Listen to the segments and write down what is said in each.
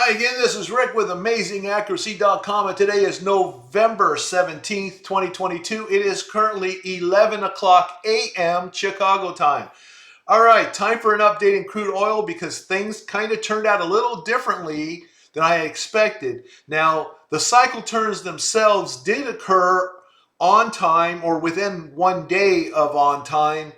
Hi again, this is Rick with AmazingAccuracy.com, and today is November 17th, 2022. It is currently 11 o'clock a.m. Chicago time. All right, time for an update in crude oil because things kind of turned out a little differently than I expected. Now, the cycle turns themselves did occur on time or within 1 day of on time.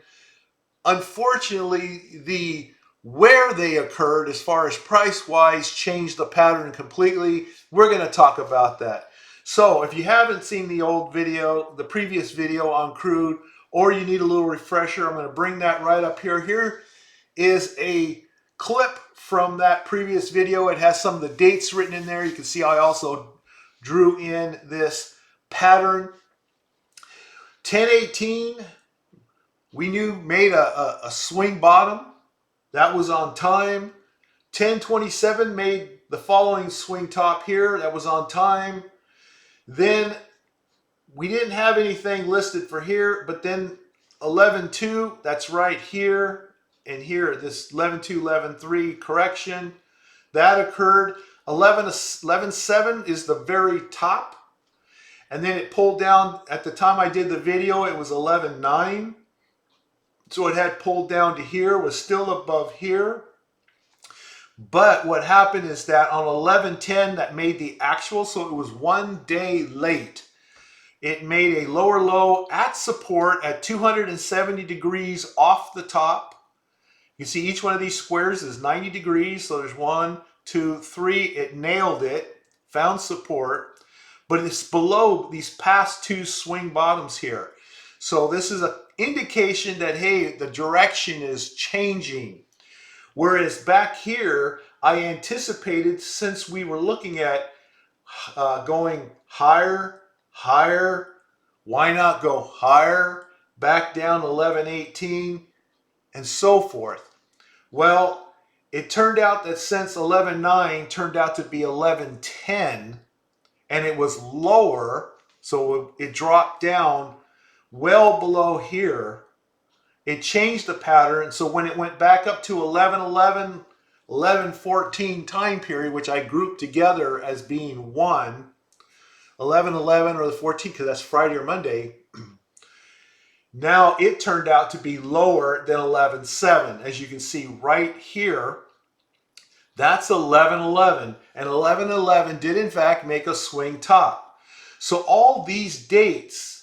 Unfortunately, the where they occurred as far as price wise changed the pattern completely. We're going to talk about that. So if you haven't seen the old video, the previous video on crude, or you need a little refresher, I'm going to bring that right up here. Here is a clip from that previous video. It has some of the dates written in there. You can see I also drew in this pattern. 1018 we knew made a swing bottom. That was on time. 1027 made the following swing top here. That was on time. Then we didn't have anything listed for here, but then 11.2, that's right here and here, this 11.2, 11.3 correction. That occurred. 11.7 is the very top. And then it pulled down. At the time I did the video, it was 11.9. So it had pulled down to here, was still above here. But what happened is that on 11.10, that made the actual, so it was 1 day late. It made a lower low at support at 270 degrees off the top. You see each one of these squares is 90 degrees. So there's 1, 2, 3. It nailed it, found support. But it's below these past two swing bottoms here. So this is an indication that, hey, the direction is changing. Whereas back here, I anticipated, since we were looking at going higher, higher, why not go higher, back down 11.18, and so forth. Well, it turned out that since 11.9 turned out to be 11.10, and it was lower, so it dropped down well below here. It changed the pattern. So when it went back up to 11.11, 11.14 time period, which I grouped together as being one, 11.11 or the 14th, because that's Friday or Monday, now it turned out to be lower than 11.7. As you can see right here, that's 11.11. And 11.11 did in fact make a swing top. So all these dates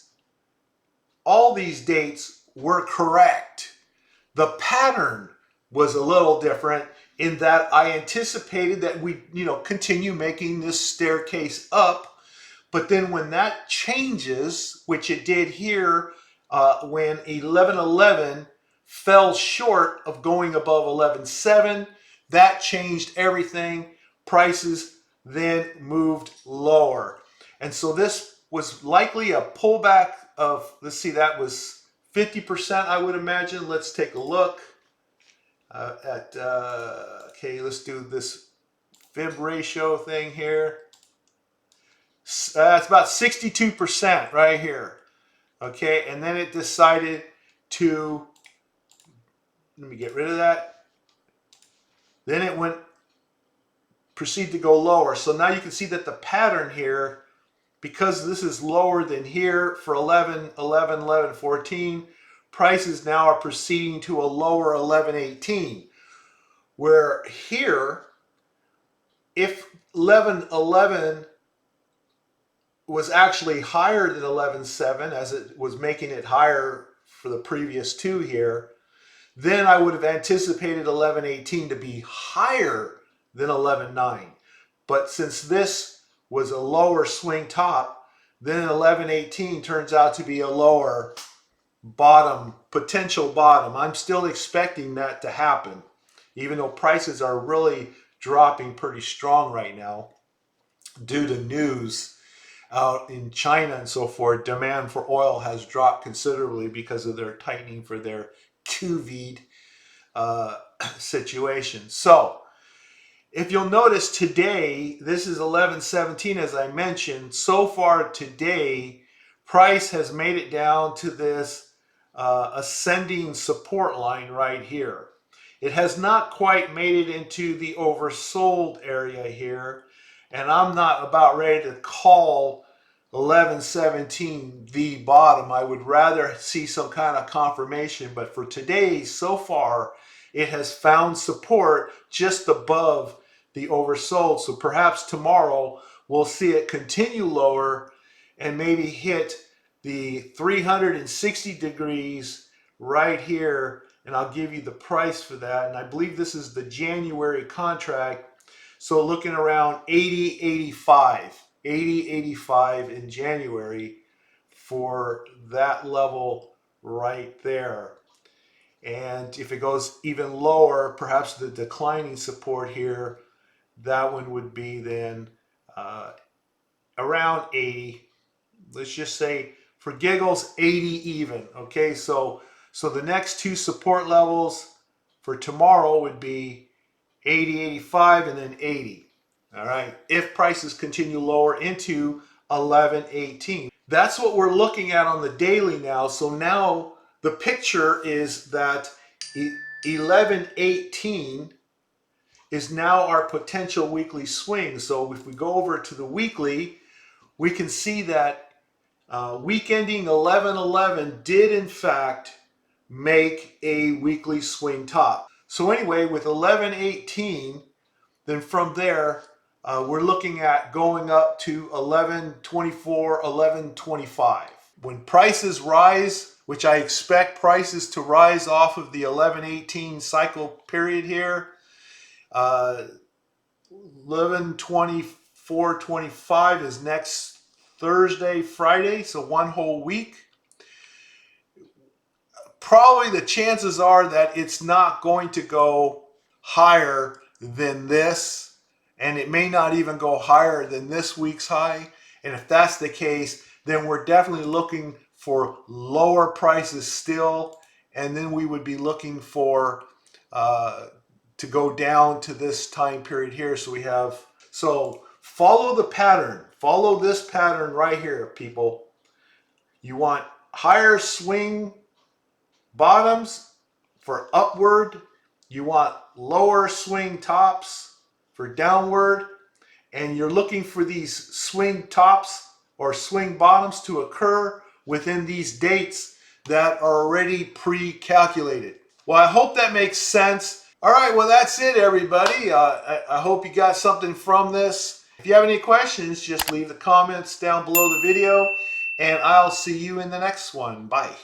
were correct. The pattern was a little different in that I anticipated that we, continue making this staircase up. But then when that changes, which it did here, when 11.11 fell short of going above 11.7, that changed everything. Prices then moved lower. And so this was likely a pullback of, let's see, that was 50%, I would imagine. Let's take a look okay, let's do this fib ratio thing here. It's about 62% right here. Okay, and then it decided to, let me get rid of that. Then it proceed to go lower. So now you can see that the pattern here, because this is lower than here for 11, 11, 11, 14, prices now are proceeding to a lower 11.18. Where here, if 11.11 was actually higher than 11.7, as it was making it higher for the previous two here, then I would have anticipated 11.18 to be higher than 11.9. But since this was a lower swing top, then 11.18 turns out to be a lower bottom, potential bottom. I'm still expecting that to happen, even though prices are really dropping pretty strong right now due to news out in China and so forth. Demand for oil has dropped considerably because of their tightening for their COVID situation. So if you'll notice today, this is 11.17 as I mentioned. So far today, price has made it down to this ascending support line right here. It has not quite made it into the oversold area here, and I'm not about ready to call 1117 the bottom. I would rather see some kind of confirmation, but for today, so far, it has found support just above the oversold. So perhaps tomorrow we'll see it continue lower and maybe hit the 360 degrees right here, and I'll give you the price for that. And I believe this is the January contract, so looking around 80.85 in January for that level right there. And if it goes even lower, perhaps the declining support here, that one would be then around 80. Let's just say for giggles 80 even. Okay, so the next two support levels for tomorrow would be 80.85 and then 80. All right, if prices continue lower into 11.18. That's what we're looking at on the daily now. So now the picture is that 11.18 is now our potential weekly swing. So if we go over to the weekly, we can see that week ending 11.11 did in fact make a weekly swing top. So anyway, with 11.18, then from there, we're looking at going up to 11.24, 11.25. When prices rise, which I expect prices to rise off of the 11.18 cycle period here, 11.24.25 is next Thursday, Friday, so one whole week. Probably the chances are that it's not going to go higher than this, and it may not even go higher than this week's high. And if that's the case, then we're definitely looking for lower prices still, and then we would be looking for to go down to this time period here. So follow the pattern. Follow this pattern right here, people. You want higher swing bottoms for upward. You want lower swing tops for downward. And you're looking for these swing tops or swing bottoms to occur within these dates that are already pre-calculated. Well, I hope that makes sense. All right, well, that's it, everybody. I hope you got something from this. If you have any questions, just leave the comments down below the video, and I'll see you in the next one. Bye.